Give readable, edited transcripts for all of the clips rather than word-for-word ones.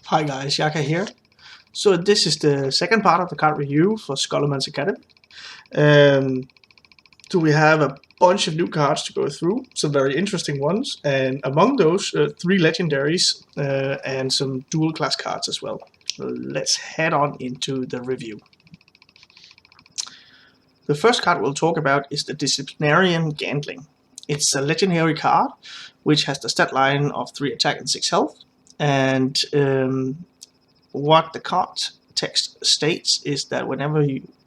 Hi guys, Yacca here. So this is the second part of the card review for Scholomance Academy. So we have a bunch of new cards to go through, some very interesting ones, and among those, 3 legendaries and some dual class cards as well. So let's head on into the review. The first card we'll talk about is the Disciplinarian Gandling. It's a legendary card which has the stat line of 3 attack and 6 health, and what the card text states is that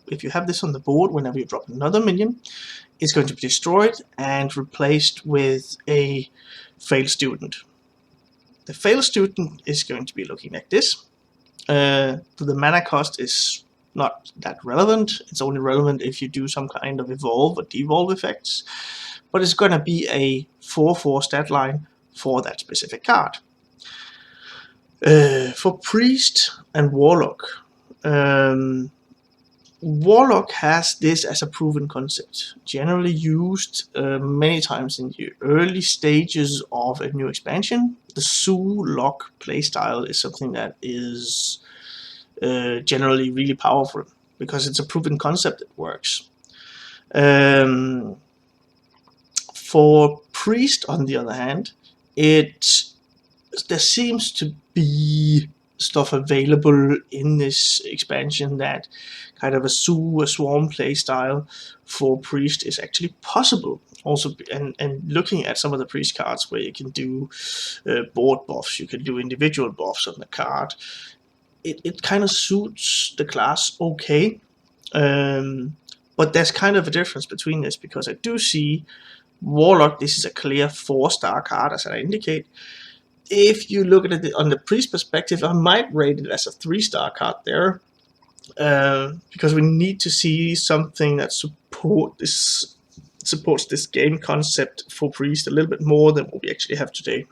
if you have this on the board, whenever you drop another minion, it's going to be destroyed and replaced with a failed student. The failed student is going to be looking like this. The mana cost is not that relevant. It's only relevant if you do some kind of evolve or devolve effects. But it's going to be a 4/4 stat line for that specific card. For Priest and Warlock, Warlock has this as a proven concept, generally used many times in the early stages of a new expansion. The Zoo-Lock playstyle is something that is generally really powerful because it's a proven concept that works. For Priest, on the other hand, there seems to be stuff available in this expansion that kind of a swarm playstyle for Priest is actually possible. Also, and looking at some of the Priest cards where you can do board buffs, you can do individual buffs on the card, it kind of suits the class okay. But there's kind of a difference between this, because I do see Warlock, this is a clear 4-star card, as I indicate. If you look at it on the Priest perspective, I might rate it as a 3-star card there, because we need to see something that supports this game concept for Priest a little bit more than what we actually have today.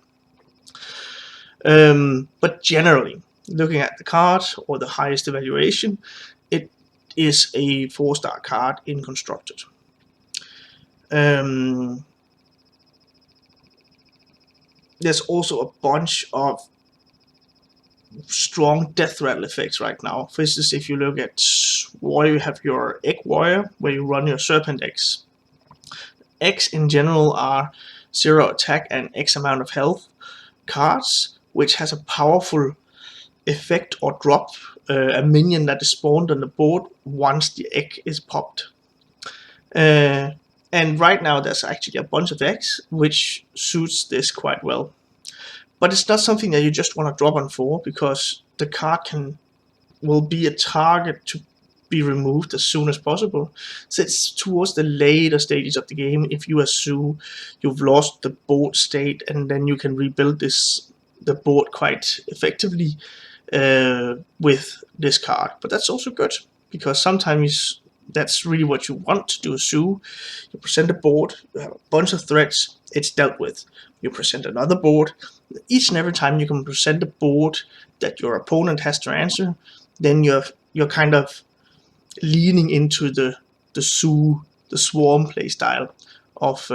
But generally, looking at the card or the highest evaluation, it is a 4-star card in Constructed. There's also a bunch of strong death rattle effects right now. For instance, if you look at Warrior, you have your Egg Warrior, where you run your Serpent Eggs. Eggs in general are 0 attack and X amount of health cards, which has a powerful effect or drop a minion that is spawned on the board once the egg is popped. And right now there's actually a bunch of eggs which suits this quite well. But it's not something that you just want to drop on for, because the card will be a target to be removed as soon as possible. So it's towards the later stages of the game, if you assume you've lost the board state, and then you can rebuild the board quite effectively with this card. But that's also good, because sometimes that's really what you want to do. You present a board, you have a bunch of threats, it's dealt with. You present another board. Each and every time you can present a board that your opponent has to answer, then you're kind of leaning into the swarm play style of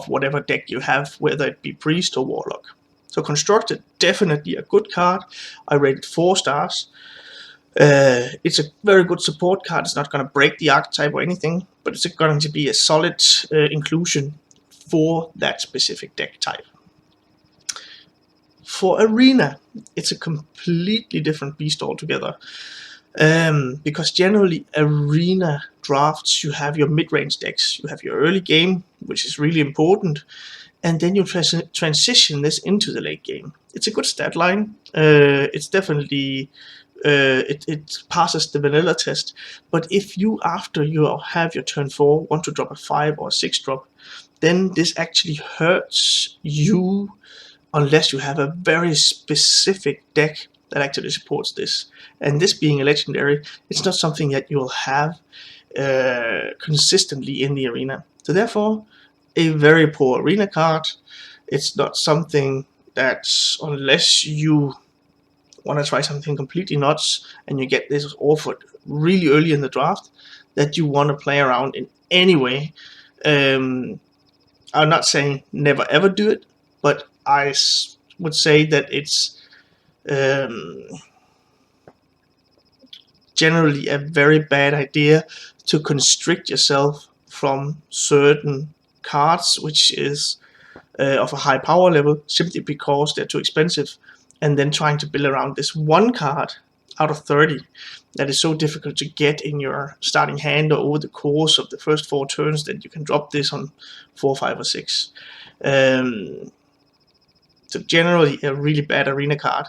whatever deck you have, whether it be Priest or Warlock. So Constructed, definitely a good card. I rated 4 stars. It's a very good support card. It's not going to break the archetype or anything, but it's going to be a solid inclusion for that specific deck type. For Arena, it's a completely different beast altogether, because generally Arena drafts, you have your mid-range decks, you have your early game, which is really important, and then you transition this into the late game. It's a good stat line. It's definitely it passes the vanilla test. But if you, after you have your turn 4, want to drop a 5 or 6 drop, then this actually hurts you unless you have a very specific deck that actually supports this. And this being a legendary, it's not something that you'll have consistently in the arena. So therefore, a very poor arena card. It's not something that, unless you want to try something completely nuts and you get this offered really early in the draft, that you want to play around in any way. I'm not saying never ever do it, but I would say that it's generally a very bad idea to constrict yourself from certain cards, which is of a high power level, simply because they're too expensive, and then trying to build around this one card out of 30 that is so difficult to get in your starting hand or over the course of the first 4 turns that you can drop this on 4, 5, or 6. So generally a really bad arena card,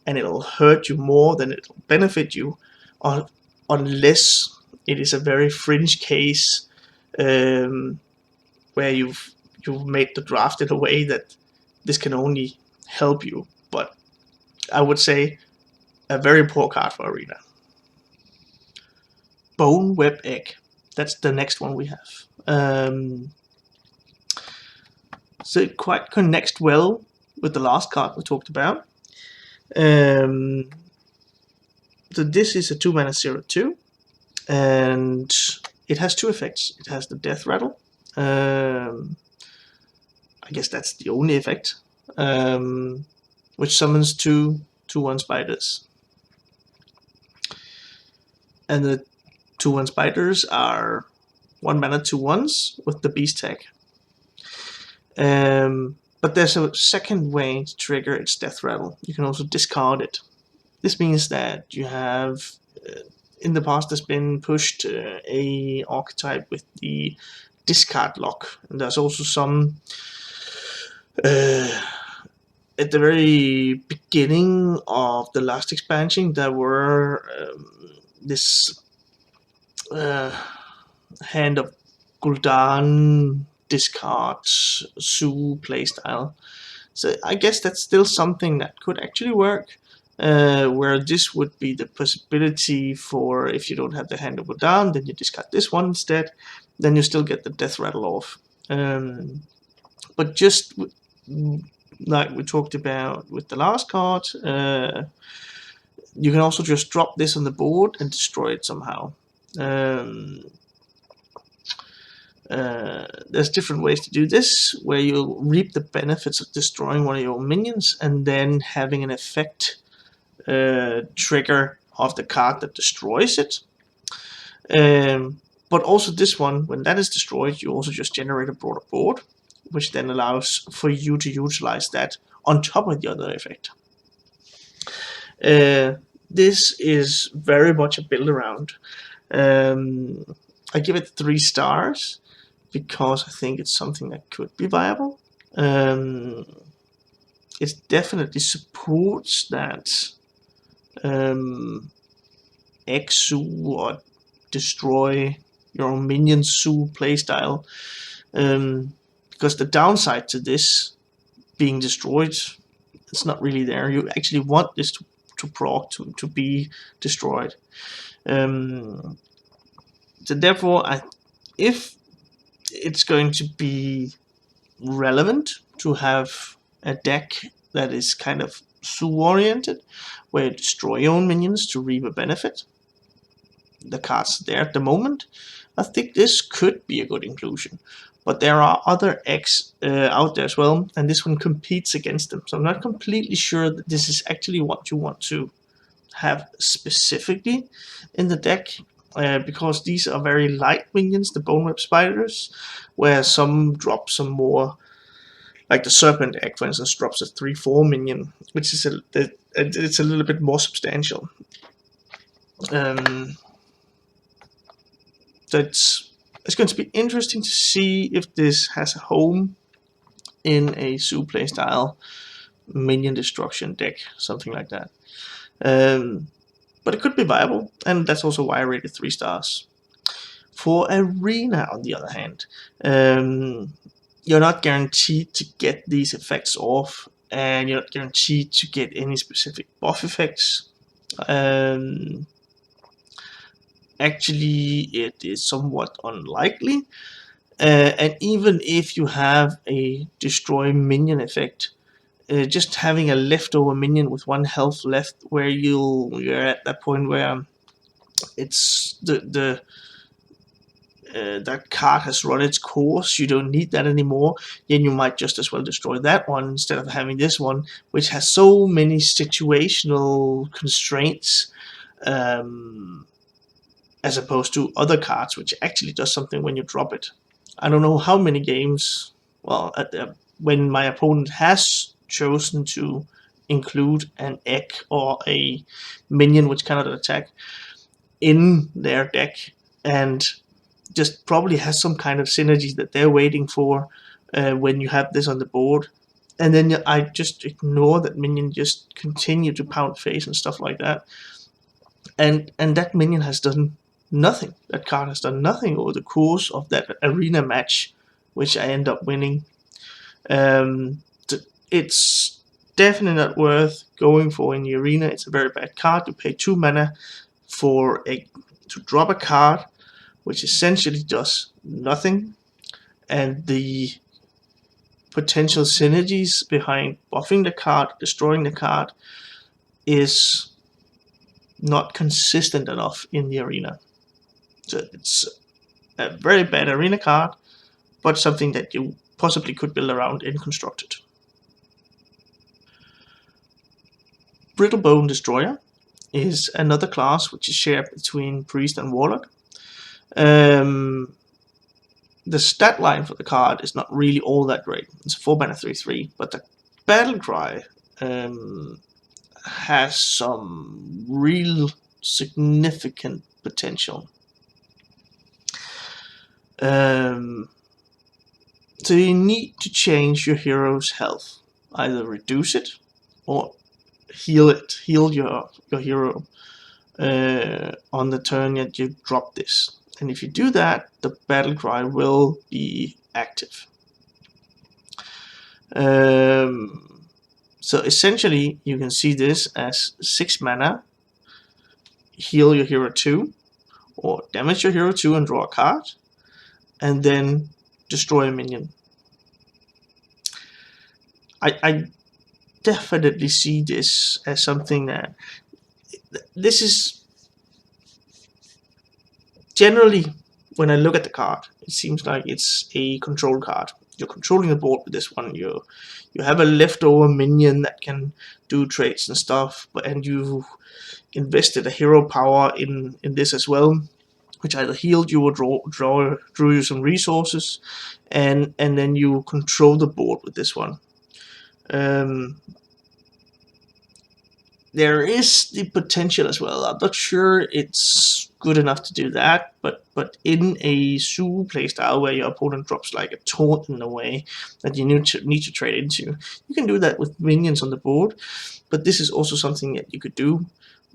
and it'll hurt you more than it'll benefit you, unless it is a very fringe case where you've made the draft in a way that this can only help you. But I would say a very poor card for arena. Boneweb Egg. That's the next one we have. So it quite connects well with the last card we talked about. So this is a 2-mana 0/2, and it has 2 effects. It has the Death Rattle. I guess that's the only effect, which summons 2 2/1 spiders. And the 2/1 spiders are 1 mana 2/1s with the beast tag. But there's a second way to trigger its Death Rattle. You can also discard it. This means that you have, in the past, there's been pushed a archetype with the discard lock, and there's also some at the very beginning of the last expansion there were this Hand of Gul'dan discard Zoo playstyle. So I guess that's still something that could actually work, where this would be the possibility for, if you don't have the Hand of Gul'dan, then you discard this one instead, then you still get the Death Rattle off. But just like we talked about with the last card, you can also just drop this on the board and destroy it somehow. There's different ways to do this, where you'll reap the benefits of destroying one of your minions and then having an effect trigger of the card that destroys it. But also this one, when that is destroyed, you also just generate a broader board, which then allows for you to utilize that on top of the other effect. This is very much a build around. I give it 3 stars because I think it's something that could be viable. It definitely supports that X-Zoo or destroy your own minion Zoo playstyle. Because the downside to this being destroyed, it's not really there. You actually want this to proc, to be destroyed. So therefore, if it's going to be relevant to have a deck that is kind of Zoo-oriented, where you destroy your own minions to reap a benefit, the cards there at the moment, I think this could be a good inclusion. But there are other X out there as well, and this one competes against them. So I'm not completely sure that this is actually what you want to have specifically in the deck, because these are very light minions, the Boneweb spiders, where some drop some more, like the Serpent Egg, for instance, drops a 3/4 minion, which is it's a little bit more substantial. So it's going to be interesting to see if this has a home in a Zoo playstyle minion destruction deck, something like that. But it could be viable, and that's also why I rated 3 stars. For Arena, on the other hand, you're not guaranteed to get these effects off, and you're not guaranteed to get any specific buff effects. Actually, it is somewhat unlikely, and even if you have a destroy minion effect, just having a leftover minion with 1 health left, where you're at that point where it's the that card has run its course, you don't need that anymore, then you might just as well destroy that one instead of having this one, which has so many situational constraints, as opposed to other cards, which actually does something when you drop it. I don't know how many games, well, when my opponent has chosen to include an egg or a minion which cannot attack in their deck, and just probably has some kind of synergy that they're waiting for when you have this on the board. And then I just ignore that minion, just continue to pound face and stuff like that. And that minion has done nothing. That card has done nothing over the course of that arena match, which I end up winning. It's definitely not worth going for in the arena. It's a very bad card. You pay 2 mana to drop a card which essentially does nothing, and the potential synergies behind buffing the card, destroying the card, is not consistent enough in the arena. So it's a very bad arena card, but something that you possibly could build around in Constructed. Brittlebone Destroyer is another class which is shared between Priest and Warlock. The stat line for the card is not really all that great. It's a 4 mana 3/3, but the battle cry has some real significant potential. So you need to change your hero's health, either reduce it or heal your hero on the turn that you drop this. And if you do that, the battle cry will be active. So essentially, you can see this as 6 mana, heal your hero 2, or damage your hero 2 and draw a card, and then destroy a minion. I definitely see this as something that this is generally, when I look at the card, it seems like it's a control card. You're controlling the board with this one. You have a leftover minion that can do traits and stuff, and you invested a hero power in this as well, which either healed you or drew you some resources, and then you control the board with this one. There is the potential as well. I'm not sure it's good enough to do that, but in a Zoo playstyle where your opponent drops like a taunt in a way that you need to trade into, you can do that with minions on the board. But this is also something that you could do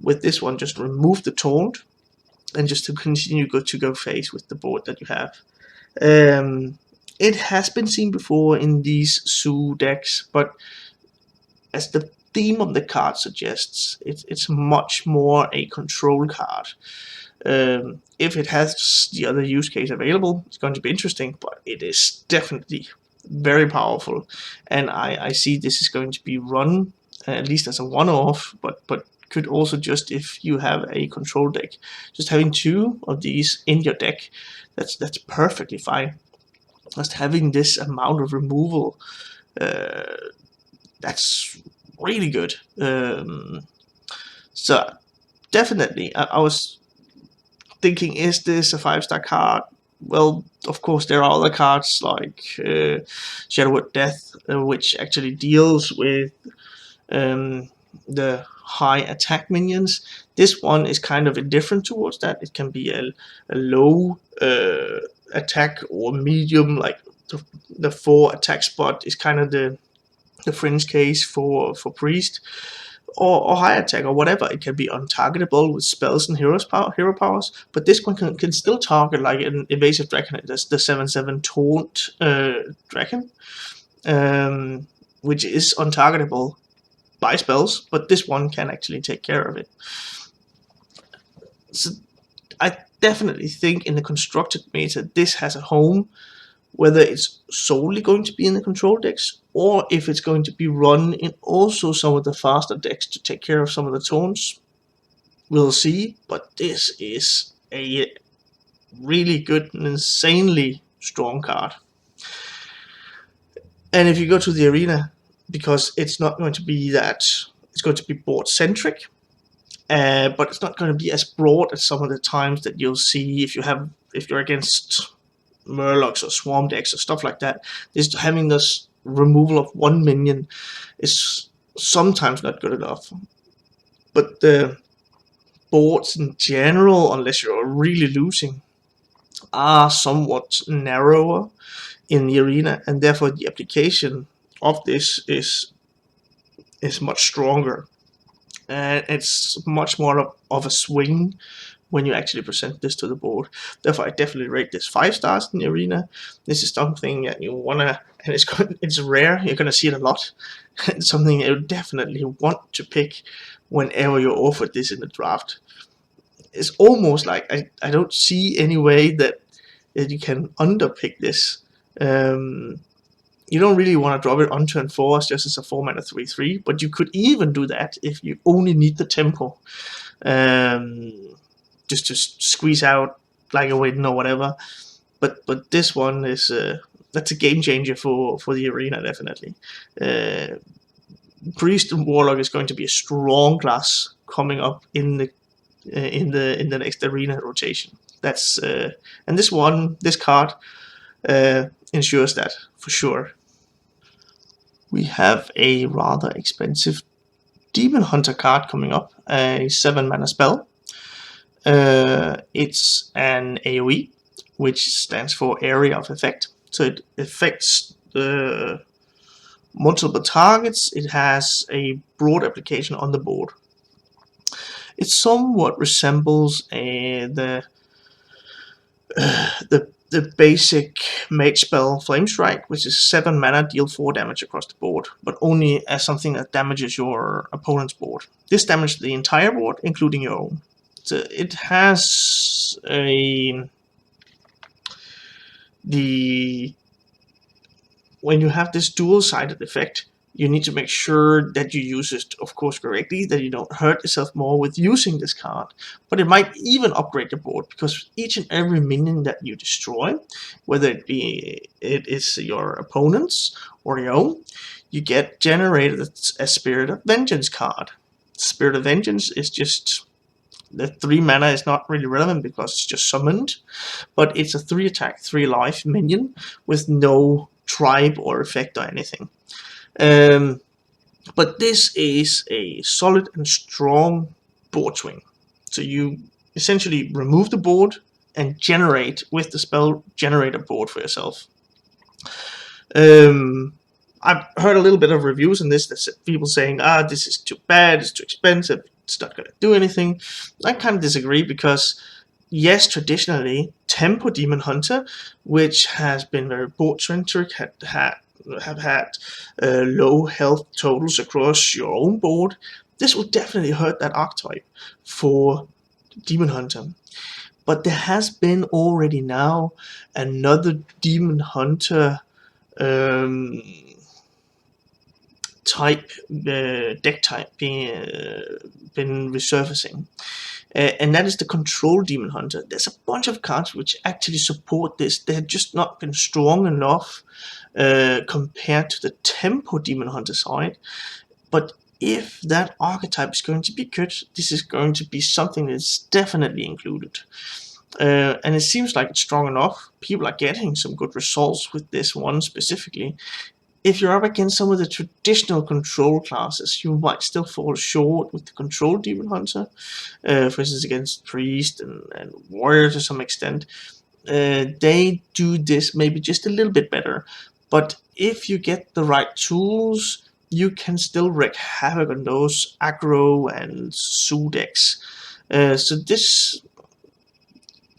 with this one. Just remove the taunt and just to continue to go face with the board that you have. It has been seen before in these Zoo decks, but as the theme of the card suggests, it's much more a control card. If it has the other use case available, it's going to be interesting, but it is definitely very powerful, and I see this is going to be run at least as a one-off, but could also, just if you have a control deck, just having 2 of these in your deck, that's perfectly fine. Just having this amount of removal, that's really good. So definitely, I was thinking, is this a 5-star card? Well, of course, there are other cards like Shadowwood Death, which actually deals with the high attack minions. This one is kind of indifferent towards that. It can be a low attack or medium, like the 4 attack spot is kind of the fringe case for Priest, or high attack or whatever. It can be untargetable with spells and hero powers, but this one can still target like an evasive dragon. That's the 7/7 taunt dragon, which is untargetable by spells, but this one can actually take care of it. So I definitely think in the constructed meta this has a home, whether it's solely going to be in the control decks or if it's going to be run in also some of the faster decks to take care of some of the taunts. We'll see, but this is a really good and insanely strong card. And if you go to the arena, because it's not going to be that, it's going to be board centric, but it's not going to be as broad as some of the times that you'll see if you're against Murlocs or Swarm decks or stuff like that. Just having this removal of one minion is sometimes not good enough. But the boards in general, unless you're really losing, are somewhat narrower in the arena, and therefore the application of this is much stronger, and it's much more of a swing when you actually present this to the board. Therefore, I definitely rate this 5 stars in the arena. This is something that you wanna, and it's rare. You're gonna see it a lot. It's something you definitely want to pick whenever you're offered this in the draft. It's almost like I don't see any way that you can underpick this. You don't really want to drop it on turn 4 just as a 4-mana 3/3, but you could even do that if you only need the tempo. Just to squeeze out like a win or whatever. But this one is that's a game changer for the arena, definitely. Priest and Warlock is going to be a strong class coming up in the next arena rotation. That's and this card ensures that for sure. We have a rather expensive Demon Hunter card coming up, a 7-mana spell. It's an AoE, which stands for Area of Effect. So it affects multiple targets. It has a broad application on the board. It somewhat resembles the basic mage spell Flame Strike, which is 7 mana, deal 4 damage across the board, but only as something that damages your opponent's board. This damages the entire board, including your own. So it has when you have this dual-sided effect, you need to make sure that you use it, of course, correctly, that you don't hurt yourself more with using this card. But it might even upgrade your board, because each and every minion that you destroy, whether it is your opponent's or your own, you get generated a Spirit of Vengeance card. Spirit of Vengeance is just, the 3 mana is not really relevant because it's just summoned, but it's a 3 attack, 3 life minion with no tribe or effect or anything. But this is a solid and strong board swing. So you essentially remove the board and generate, with the spell, generate a board for yourself. I've heard a little bit of reviews on this, that people saying, this is too bad, it's too expensive, it's not going to do anything. I kind of disagree, because yes, traditionally, Tempo Demon Hunter, which has been very board-centric, have had low health totals across your own board. This will definitely hurt that archetype for Demon Hunter. But there has been already now another Demon Hunter type, deck type been resurfacing. And that is the Control Demon Hunter. There's a bunch of cards which actually support this. They have just not been strong enough compared to the Tempo Demon Hunter side. But if that archetype is going to be good, this is going to be something that's definitely included. And it seems like it's strong enough. People are getting some good results with this one specifically. If you're up against some of the traditional control classes, you might still fall short with the Control Demon Hunter. For instance, against Priest and Warrior to some extent. They do this maybe just a little bit better. But if you get the right tools, you can still wreak havoc on those aggro and Zoo decks. So this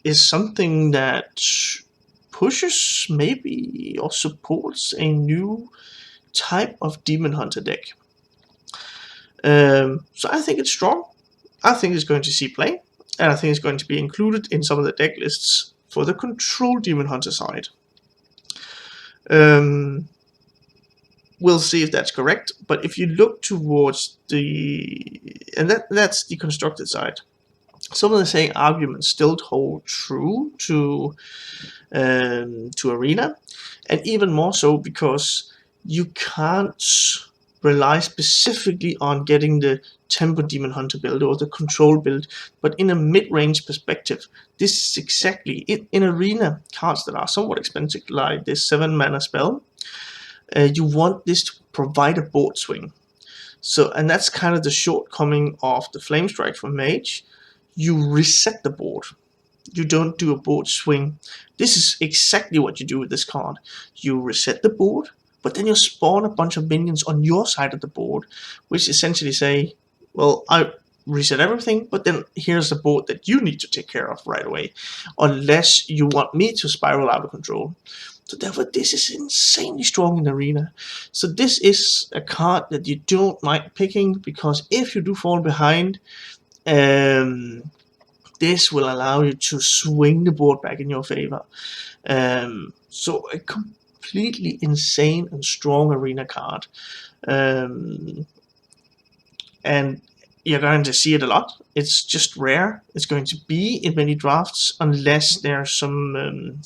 is something that pushes maybe or supports a new type of Demon Hunter deck. So I think it's strong. I think it's going to see play, and I think it's going to be included in some of the deck lists for the Control Demon Hunter side. We'll see if that's correct, but if you look towards that's the constructed side. some of the same arguments still hold true to Arena, and even more so because you can't rely specifically on getting the Tempo Demon Hunter build or the control build, but in a mid-range perspective, this is exactly it. In Arena, cards that are somewhat expensive, like this 7-mana spell, you want this to provide a board swing. So, and that's kind of the shortcoming of the Flame Strike from Mage. You reset the board. You don't do a board swing. This is exactly what you do with this card. You reset the board, but then you spawn a bunch of minions on your side of the board, which essentially say, well, I reset everything, but then here's a board that you need to take care of right away, unless you want me to spiral out of control. So therefore, this is insanely strong in Arena. So this is a card that you don't mind picking, because if you do fall behind, this will allow you to swing the board back in your favor. So a completely insane and strong Arena card. And you're going to see it a lot. It's just rare. It's going to be in many drafts, unless there's some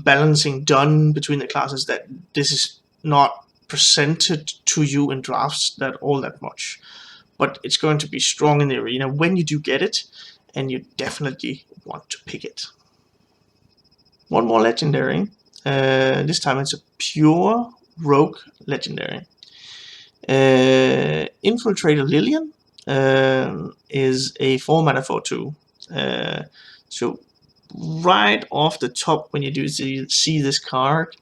balancing done between the classes, that this is not presented to you in drafts all that much. But it's going to be strong in the Arena when you do get it, and you definitely want to pick it. One more legendary. This time it's a pure rogue legendary. Infiltrator Lillian is a 4-mana 4/2. So right off the top, when you do see this card,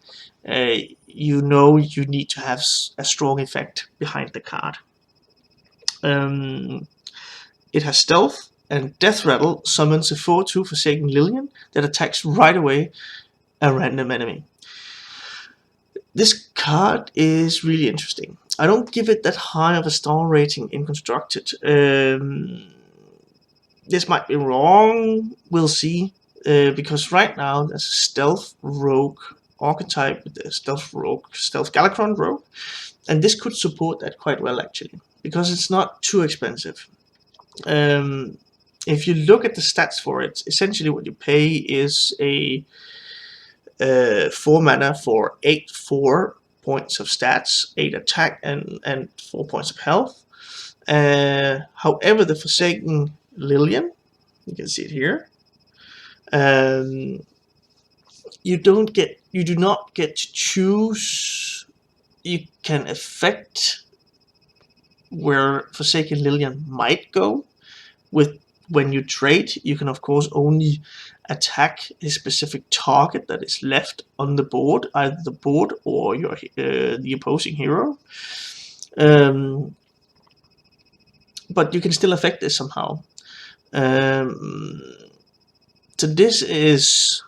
you know you need to have a strong effect behind the card. It has stealth, and Death Rattle summons a 4/2 Forsaken Lillian that attacks right away a random enemy. This card is really interesting. I don't give it that high of a star rating in Constructed. This might be wrong, we'll see, because right now there's a stealth rogue archetype with the stealth Galakrond rogue, and this could support that quite well actually, because it's not too expensive. If you look at the stats for it, essentially what you pay is a 4-mana for 4 points of stats, 8 attack, and 4 points of health. However, the Forsaken Lillian, you can see it here, you do not get to choose. You can affect where Forsaken Lillian might go. When you trade, you can of course only attack a specific target that is left on the board, either the board or the opposing hero. But you can still affect this somehow. So this is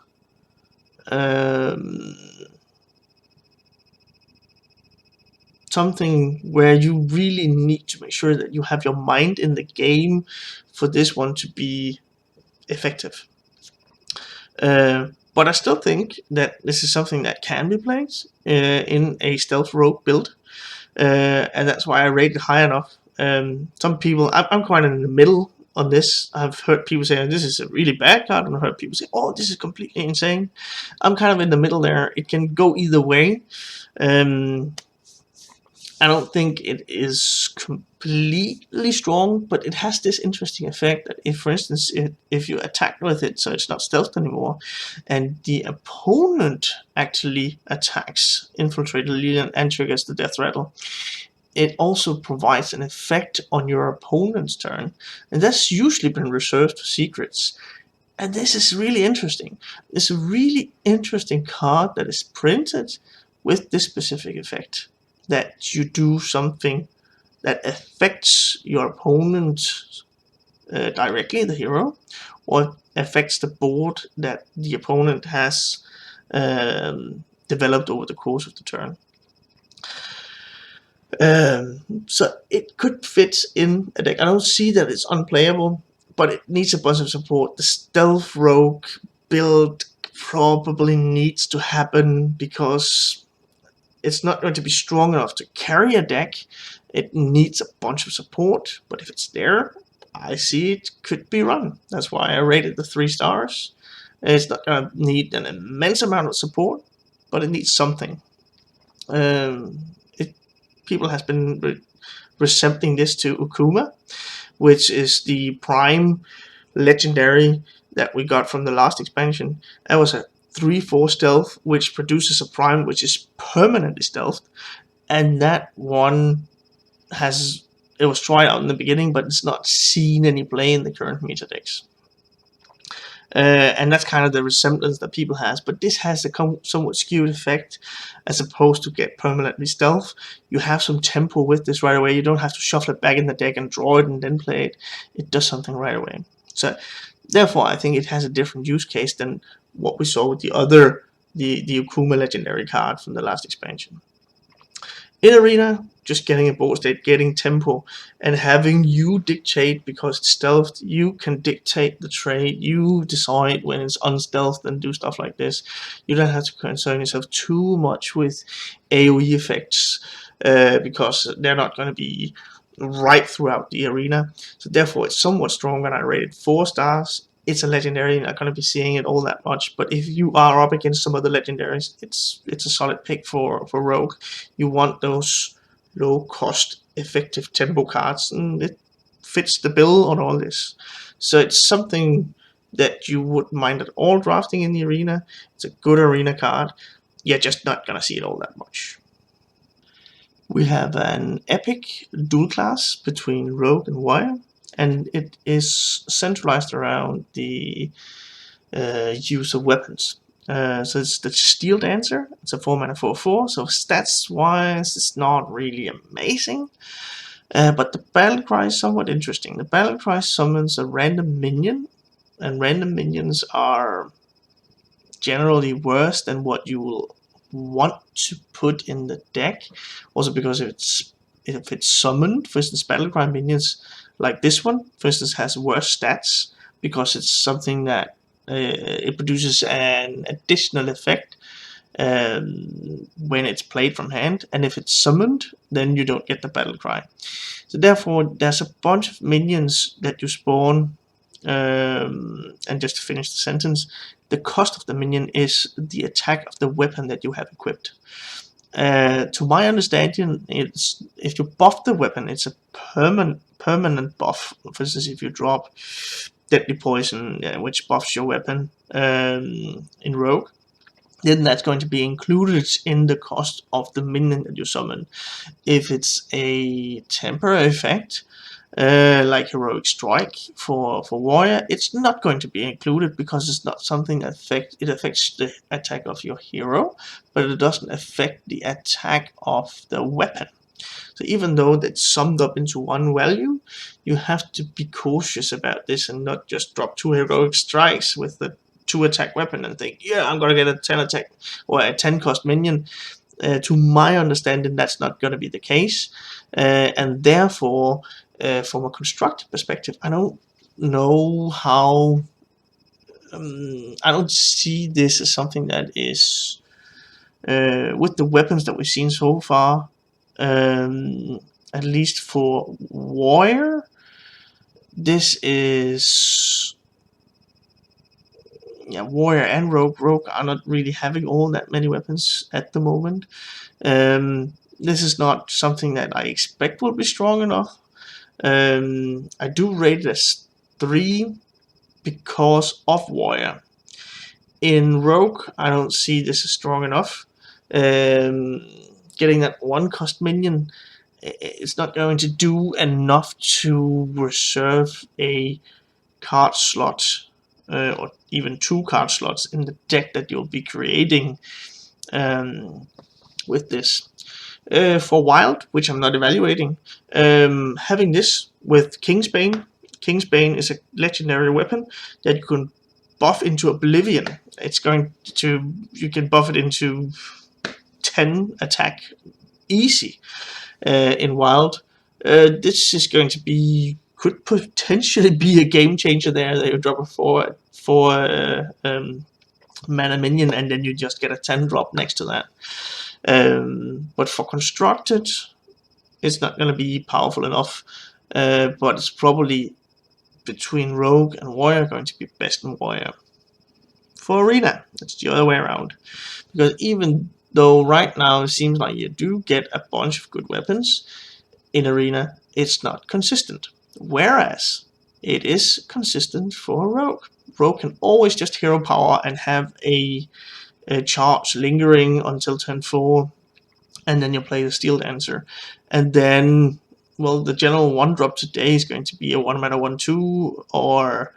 something where you really need to make sure that you have your mind in the game for this one to be effective. But I still think that this is something that can be played in a stealth rogue build, and that's why I rate it high enough. Some people, I'm quite in the middle on this. I've heard people say this is a really bad card, and I've heard people say, oh, this is completely insane. I'm kind of in the middle there. It can go either way. I don't think it is completely strong, but it has this interesting effect that if, for instance, if you attack with it, so it's not stealthed anymore, and the opponent actually attacks Infiltrator Lillian and triggers the Death Rattle, it also provides an effect on your opponent's turn, and that's usually been reserved for secrets. And this is really interesting. It's a really interesting card that is printed with this specific effect, that you do something that affects your opponent directly, the hero, or affects the board that the opponent has developed over the course of the turn. So it could fit in a deck. I don't see that it's unplayable, but it needs a bunch of support. The stealth rogue build probably needs to happen, because it's not going to be strong enough to carry a deck. It needs a bunch of support, but if it's there, I see it could be run. That's why I rated the 3 stars. It's not going to need an immense amount of support, but it needs something. People has been resembling this to Ukuma, which is the prime legendary that we got from the last expansion. That was a 3/4 stealth, which produces a prime which is permanently stealthed, and that one it was tried out in the beginning, but it's not seen any play in the current meta decks. And that's kind of the resemblance that people has, but this has a somewhat skewed effect as opposed to get permanently stealth. You have some tempo with this right away. You don't have to shuffle it back in the deck and draw it and then play it. It does something right away. So therefore I think it has a different use case than what we saw with the Ukuma legendary card from the last expansion. In Arena, just getting a board state, getting tempo, and having you dictate, because it's stealthed, you can dictate the trade, you decide when it's unstealthed and do stuff like this. You don't have to concern yourself too much with AoE effects, because they're not going to be right throughout the arena. So therefore it's somewhat stronger, and I rated 4 stars. It's a legendary, you're not going to be seeing it all that much, but if you are up against some other legendaries, it's a solid pick for Rogue. You want those low cost effective tempo cards, and it fits the bill on all this. So it's something that you wouldn't mind at all drafting in the arena. It's a good arena card. You're just not going to see it all that much. We have an epic dual class between Rogue and Warrior, and it is centralized around the use of weapons. So it's the Steeldancer. It's a 4-mana 4/4, so stats wise it's not really amazing, but the battle cry is somewhat interesting. The battle cry summons a random minion, and random minions are generally worse than what you will want to put in the deck, also because if it's summoned, for instance, battle cry minions like this one, for instance, has worse stats because it's something that it produces an additional effect when it's played from hand, and if it's summoned, then you don't get the battle cry. So therefore, there's a bunch of minions that you spawn, and just to finish the sentence, the cost of the minion is the attack of the weapon that you have equipped. To my understanding, it's if you buff the weapon, it's a permanent buff. For instance, if you drop Deadly Poison, which buffs your weapon in Rogue, then that's going to be included in the cost of the minion that you summon. If it's a temporary effect, like Heroic Strike for Warrior, it's not going to be included because it's not something it affects the attack of your hero, but it doesn't affect the attack of the weapon. So even though that's summed up into one value, you have to be cautious about this and not just drop 2 Heroic Strikes with the 2 attack weapon and think, yeah, I'm gonna get a 10 attack or a 10 cost minion. To my understanding, that's not going to be the case, and therefore, from a constructive perspective, I don't know how. I don't see this as something that is with the weapons that we've seen so far. At least for Warrior, this is. Yeah, Warrior and Rogue. Rogue are not really having all that many weapons at the moment. This is not something that I expect will be strong enough. I do rate it as 3 because of Warrior. In Rogue, I don't see this as strong enough. Getting that 1 cost minion, it's not going to do enough to reserve a card slot, or even 2 card slots in the deck that you'll be creating with this. For Wild, which I'm not evaluating, having this with Kingsbane. Kingsbane is a legendary weapon that you can buff into Oblivion. You can buff it into 10 attack easy in Wild. This is going to be, could potentially be a game changer there. That you drop a 4 mana minion and then you just get a 10 drop next to that. But for constructed, it's not going to be powerful enough. But it's probably between rogue and warrior going to be best in warrior. For arena, it's the other way around, because even though right now it seems like you do get a bunch of good weapons in arena, it's not consistent. Whereas it is consistent for rogue. Rogue can always just hero power and have a charge lingering until turn 4, and then you play the Steeldancer, and then, well, the general 1-drop today is going to be a 1-mana 1/2, or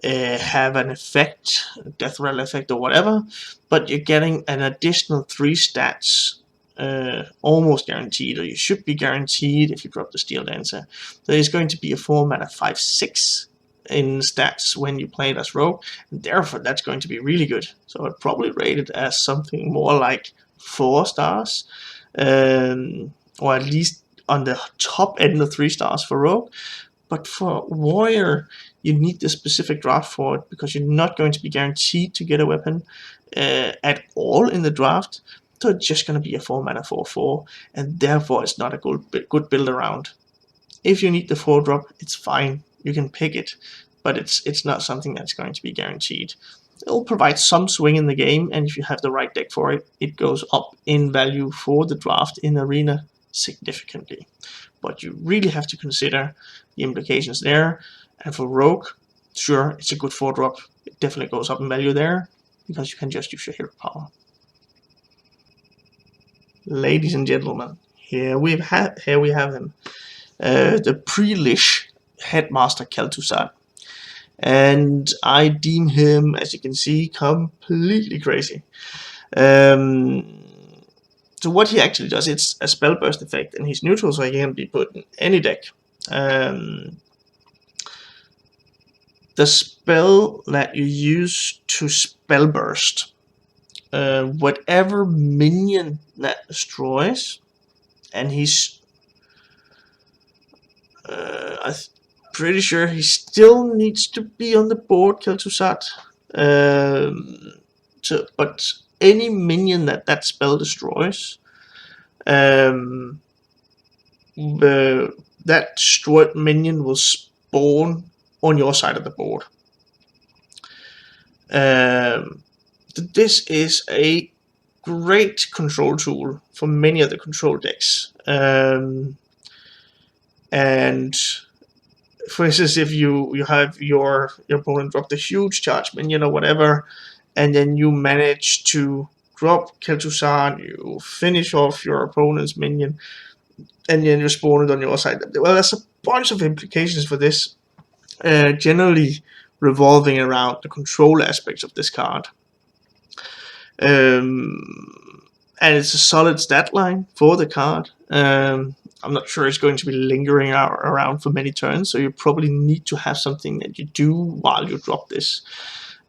have an effect, a death rattle effect or whatever, but you're getting an additional 3 stats, almost guaranteed, or you should be guaranteed if you drop the Steeldancer. There is going to be a 4-mana 5/6 in stats when you play it as rogue, and therefore that's going to be really good. So I'd probably rate it as something more like 4 stars, or at least on the top end of 3 stars for rogue. But for warrior, you need the specific draft for it, because you're not going to be guaranteed to get a weapon at all in the draft. So it's just going to be a 4-mana 4/4, and therefore it's not a good build around. If you need the 4-drop, it's fine, you can pick it, but it's not something that's going to be guaranteed. It'll provide some swing in the game, and if you have the right deck for it, it goes up in value for the draft in arena significantly. But you really have to consider the implications there. And for rogue, sure, it's a good 4-drop. It definitely goes up in value there, because you can just use your hero power. Ladies and gentlemen, here we have him, the pre-lish Headmaster Kel'thuzad. And I deem him, as you can see, completely crazy. So what he actually does, it's a spell burst effect, and he's neutral, so he can be put in any deck. The spell that you use to spell burst, whatever minion that destroys, and he's I'm pretty sure he still needs to be on the board, Kel'thuzad. But any minion that spell destroys, that destroyed minion will spawn on your side of the board. This is a great control tool for many of the control decks. And for instance, if you have your opponent drop the huge charge minion or whatever, and then you manage to drop Kel'thuzad, you finish off your opponent's minion, and then you spawn it on your side. Well, there's a bunch of implications for this, generally revolving around the control aspects of this card. And it's a solid stat line for the card. I'm not sure it's going to be lingering around for many turns, so you probably need to have something that you do while you drop this.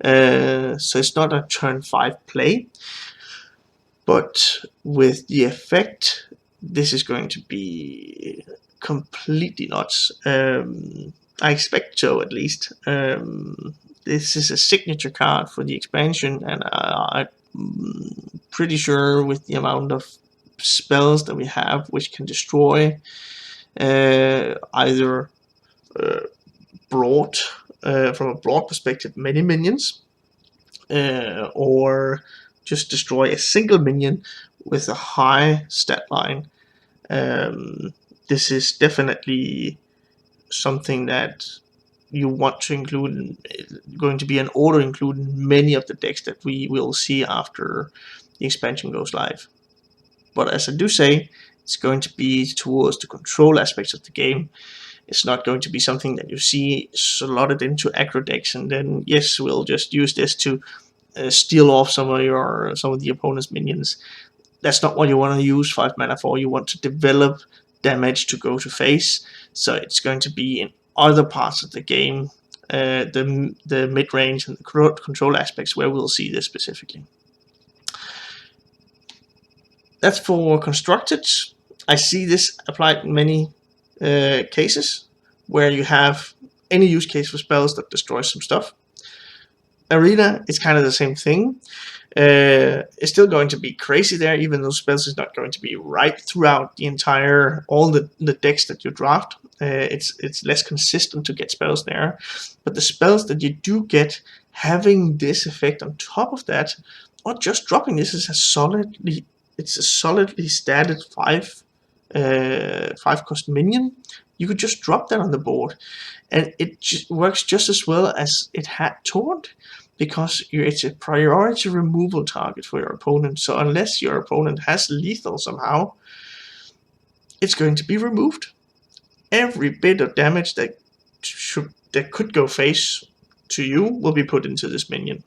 So it's not a turn 5 play, but with the effect, this is going to be completely nuts. I expect so, at least. This is a signature card for the expansion, and I'm pretty sure with the amount of spells that we have which can destroy either broad, from a broad perspective, many minions, or just destroy a single minion with a high stat line. This is definitely something that you want to include, going to be an order include in many of the decks that we will see after the expansion goes live. But as I do say, it's going to be towards the control aspects of the game. It's not going to be something that you see slotted into aggro decks, and then yes, we'll just use this to steal off some of the opponent's minions. That's not what you want to use 5 mana for. You want to develop damage to go to face. So it's going to be in other parts of the game, the mid range and the control aspects, where we'll see this specifically. That's for constructed. I see this applied in many cases where you have any use case for spells that destroy some stuff. Arena is kind of the same thing. It's still going to be crazy there, even though spells is not going to be right throughout the entire all the decks that you draft. It's less consistent to get spells there, but the spells that you do get, having this effect on top of that, or just dropping this is a solidly statted 5 cost minion. You could just drop that on the board, and it works just as well as it had Taunt, because it's a priority removal target for your opponent. So unless your opponent has lethal somehow, it's going to be removed. Every bit of damage that could go face to you will be put into this minion.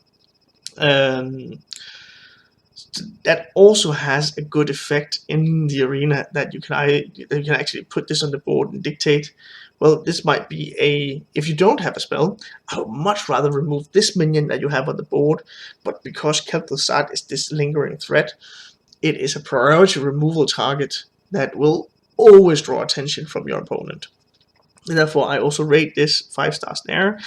That also has a good effect in the arena, that you can actually put this on the board and dictate, well, this might be if you don't have a spell, I would much rather remove this minion that you have on the board, but because Kel'thuzad is this lingering threat, it is a priority removal target that will always draw attention from your opponent. And therefore, I also rate this 5 stars there.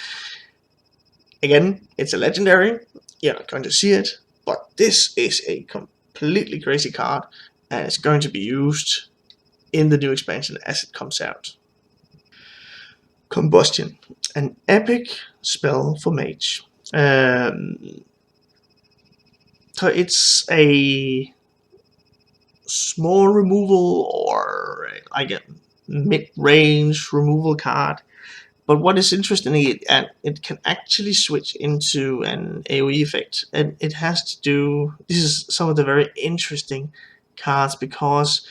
Again, it's a legendary, you're not going to see it, but this is a completely crazy card, and it's going to be used in the new expansion as it comes out. Combustion, an epic spell for mage. So it's a small removal, or like a mid-range removal card. But what is interesting is it can actually switch into an AoE effect, and it has to do. This is some of the very interesting cards, because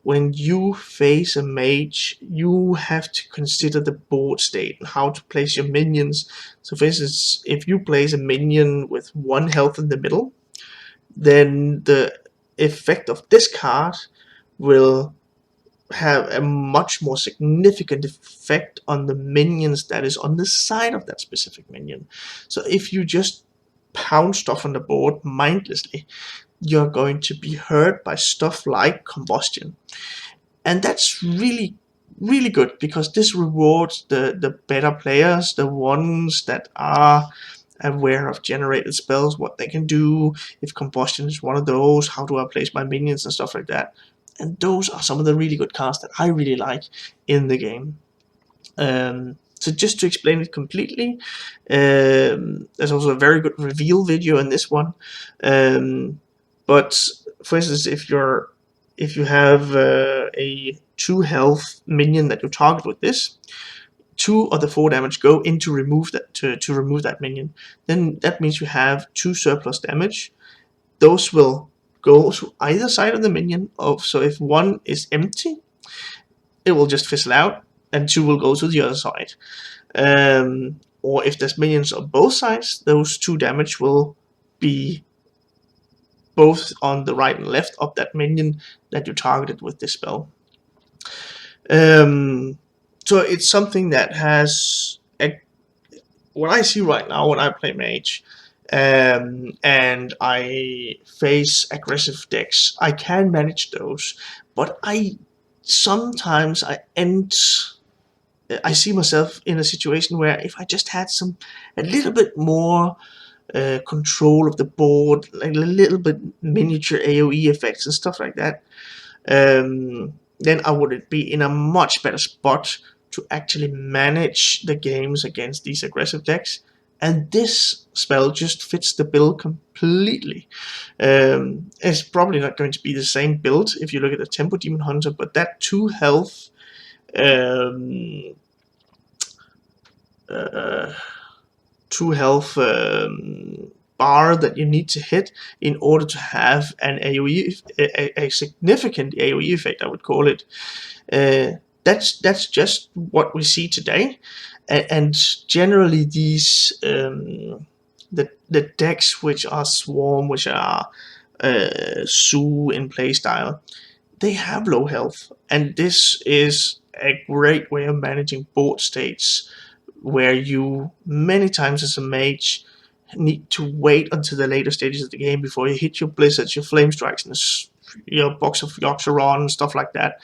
when you face a mage, you have to consider the board state and how to place your minions. So for instance, if you place a minion with 1 health in the middle, then the effect of this card will have a much more significant effect on the minions that is on the side of that specific minion. So if you just pound stuff on the board mindlessly, you're going to be hurt by stuff like Combustion. And that's really, really good, because this rewards the better players, the ones that are aware of generated spells, what they can do. If Combustion is one of those, how do I place my minions and stuff like that. And those are some of the really good cards that I really like in the game. So just to explain it completely, there's also a very good reveal video in this one. But for instance, if you have a 2 health minion that you target with this, 2 of the 4 damage go into remove that minion. Then that means you have 2 surplus damage. Those will go to either side of the minion. So if 1 is empty, it will just fizzle out, and 2 will go to the other side. Or if there's minions on both sides, those 2 damage will be both on the right and left of that minion that you targeted with this spell. So it's something that has what I see right now when I play mage, and I face aggressive decks. I can manage those, but sometimes I see myself in a situation where if I just had a little bit more control of the board, like a little bit miniature AoE effects and stuff like that, then I would be in a much better spot to actually manage the games against these aggressive decks. And this spell just fits the bill completely. It's probably not going to be the same build if you look at the Tempo Demon Hunter, but that 2 health bar that you need to hit in order to have an AoE, a significant AoE effect, I would call it. That's just what we see today, and generally these the decks which are Swarm, which are Sue in playstyle, they have low health, and this is a great way of managing board states where you many times as a mage need to wait until the later stages of the game before you hit your blizzards, your flame strikes, and your box of Yacca and stuff like that.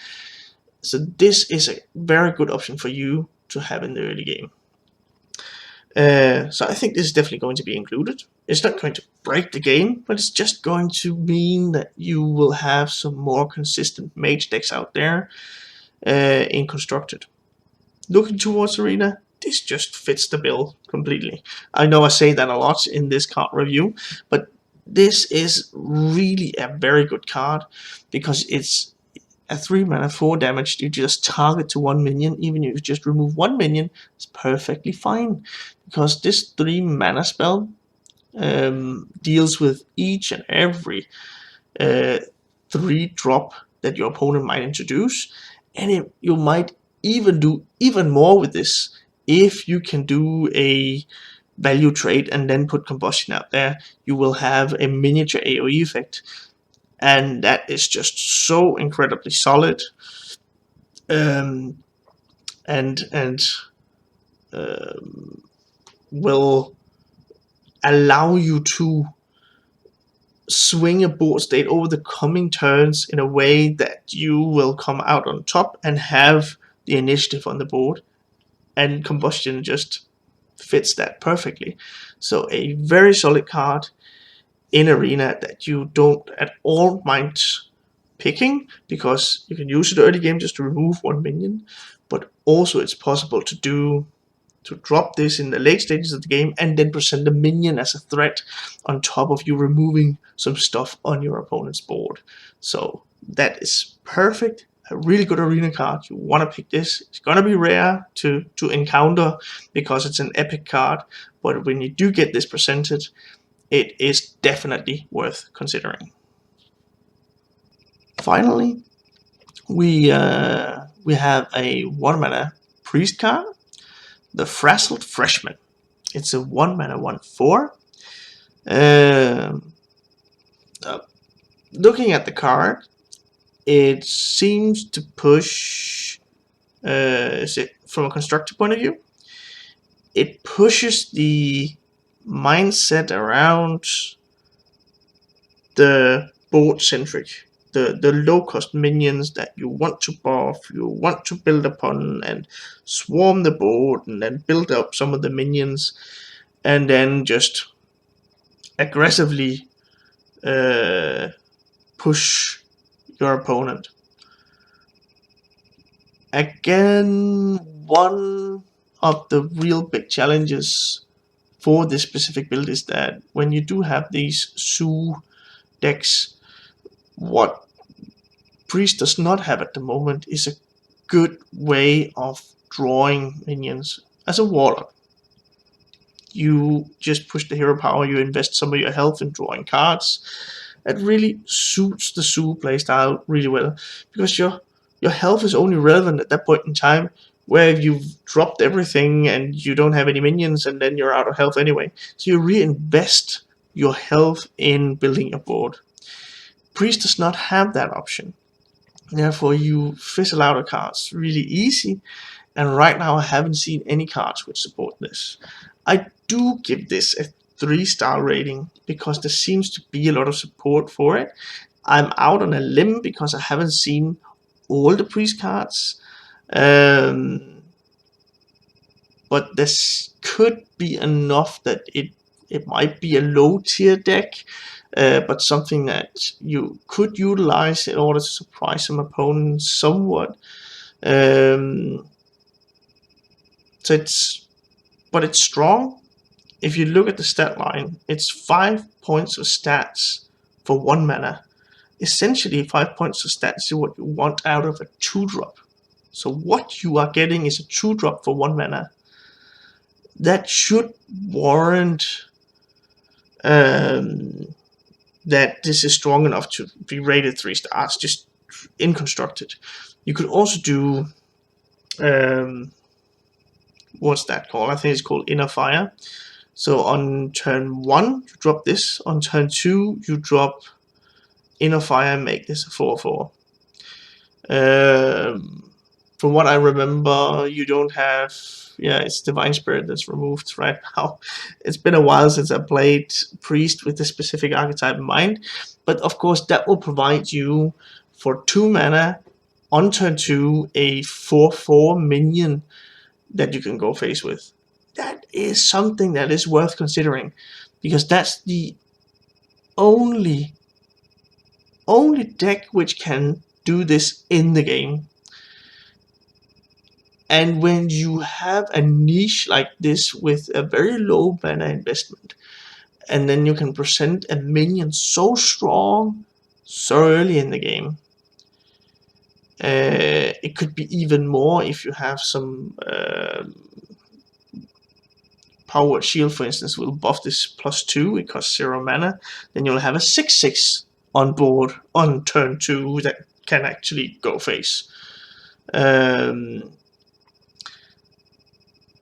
So this is a very good option for you to have in the early game. So I think this is definitely going to be included. It's not going to break the game, but it's just going to mean that you will have some more consistent mage decks out there in Constructed. Looking towards Arena, this just fits the bill completely. I know I say that a lot in this card review, but this is really a very good card because it's a 3 mana 4 damage. You just target to 1 minion, even if you just remove 1 minion, it's perfectly fine because this 3 mana spell deals with each and every 3 drop that your opponent might introduce, and you might even do even more with this if you can do a value trade and then put Combustion out there. You will have a miniature AoE effect, and that is just so incredibly solid, and will allow you to swing a board state over the coming turns in a way that you will come out on top and have the initiative on the board, and Combustion just fits that perfectly. So a very solid card in Arena that you don't at all mind picking, because you can use it early game just to remove 1 minion, but also it's possible to drop this in the late stages of the game and then present a minion as a threat on top of you removing some stuff on your opponent's board. So that is perfect. A really good Arena card. You want to pick this. It's going to be rare to encounter because it's an epic card, but when you do get this presented, it is definitely worth considering. Finally, we have a 1 mana priest card, the Frazzled Freshman. It's a 1 mana 1/4. Looking at the card, it seems to push, from a constructor point of view, it pushes the mindset around the board centric, the low cost minions that you want to buff, you want to build upon and swarm the board and then build up some of the minions and then just aggressively push your opponent. Again, one of the real big challenges for this specific build is that when you do have these Zoo decks, what Priest does not have at the moment is a good way of drawing minions. As a Warlock, you just push the hero power, you invest some of your health in drawing cards. It really suits the Zoo playstyle really well, because your health is only relevant at that point in time where you've dropped everything and you don't have any minions and then you're out of health anyway. So you reinvest your health in building your board. Priest does not have that option. Therefore, you fizzle out of cards really easy, and right now I haven't seen any cards which support this. I do give this a 3-star rating because there seems to be a lot of support for it. I'm out on a limb because I haven't seen all the Priest cards, but this could be enough that it might be a low tier deck, but something that you could utilize in order to surprise some opponents somewhat. So it's strong. If you look at the stat line, it's 5 points of stats for 1 mana. Essentially, 5 points of stats is what you want out of a 2-drop. So what you are getting is a 2-drop for 1 mana. That should warrant that this is strong enough to be rated 3 stars, just in Constructed. You could also do, what's that called? I think it's called Inner Fire. So on turn 1, you drop this. On turn 2, you drop Inner Fire and make this a 4/4. From what I remember, you don't have, it's Divine Spirit that's removed right now. It's been a while since I played Priest with this specific archetype in mind, but of course that will provide you for 2 mana on turn 2 a 4/4 minion that you can go face with. that is something that is worth considering, because that's the only deck which can do this in the game. And when you have a niche like this with a very low mana investment, and then you can present a minion so strong so early in the game, it could be even more if you have some Powered Shield, for instance, will buff this +2, it costs 0 mana, then you'll have a 6/6 on board on turn 2 that can actually go face.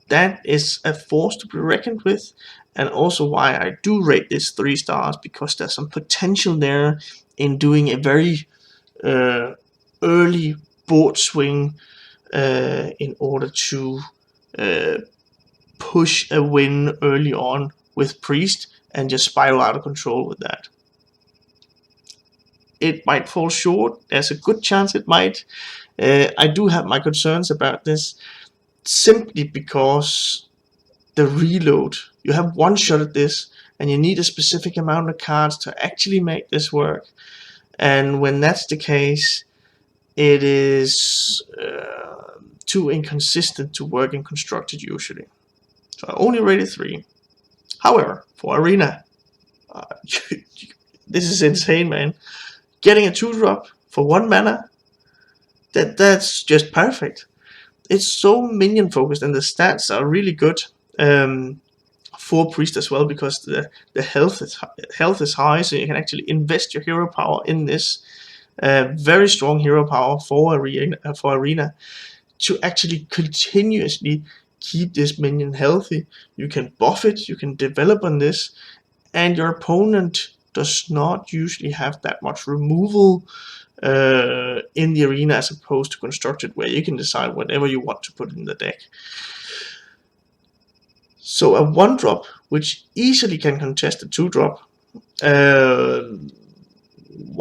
That is a force to be reckoned with, and also why I do rate this 3 stars, because there's some potential there in doing a very early board swing in order to push a win early on with Priest and just spiral out of control with that. It might fall short, there's a good chance it might. I do have my concerns about this, simply because the reload, you have one shot at this and you need a specific amount of cards to actually make this work, and when that's the case, it is too inconsistent to work in constructed usually. So I only rated 3. However, for Arena, this is insane, man. Getting a 2-drop for 1 mana, that's just perfect. It's so minion focused, and the stats are really good for Priest as well, because the health is high, so you can actually invest your hero power in this. Very strong hero power for Arena to actually continuously keep this minion healthy. You can buff it, you can develop on this, and your opponent does not usually have that much removal in the Arena, as opposed to constructed, where you can decide whatever you want to put in the deck. So a 1-drop which easily can contest a 2-drop,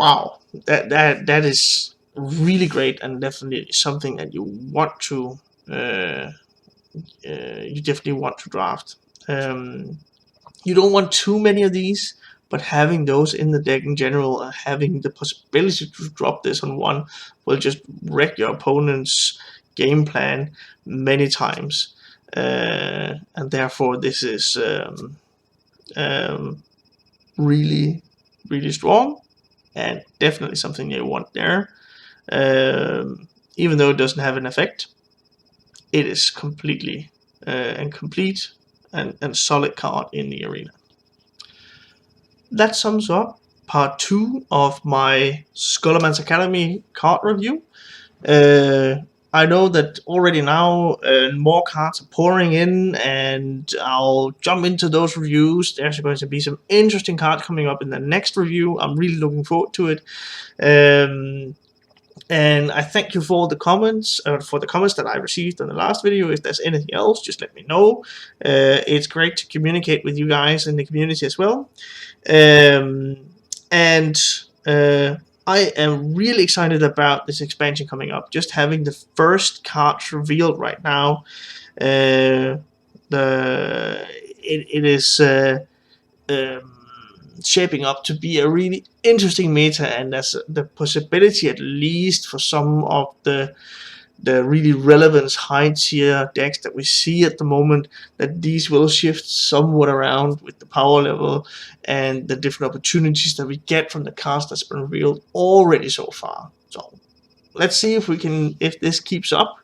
wow, that is really great, and definitely something that you want to draft. You don't want too many of these, but having those in the deck in general, having the possibility to drop this on 1, will just wreck your opponent's game plan many times, and therefore this is really, really strong, and definitely something you want there. Even though it doesn't have an effect, it is completely and complete and solid card in the Arena. That sums up part 2 of my Scholomance Academy card review. I know that already now more cards are pouring in, and I'll jump into those reviews. There's going to be some interesting cards coming up in the next review. I'm really looking forward to it. And I thank you for the comments, that I received in the last video. If there's anything else, just let me know. It's great to communicate with you guys in the community as well. I am really excited about this expansion coming up. Just having the first cards revealed right now, it is shaping up to be a really interesting meta, and there's the possibility, at least for some of the really relevant high tier decks that we see at the moment, that these will shift somewhat around with the power level and the different opportunities that we get from the cards that's been revealed already so far. So let's see if this keeps up,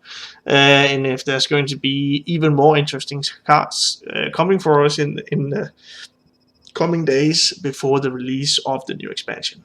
and if there's going to be even more interesting cards coming for us in the coming days before the release of the new expansion.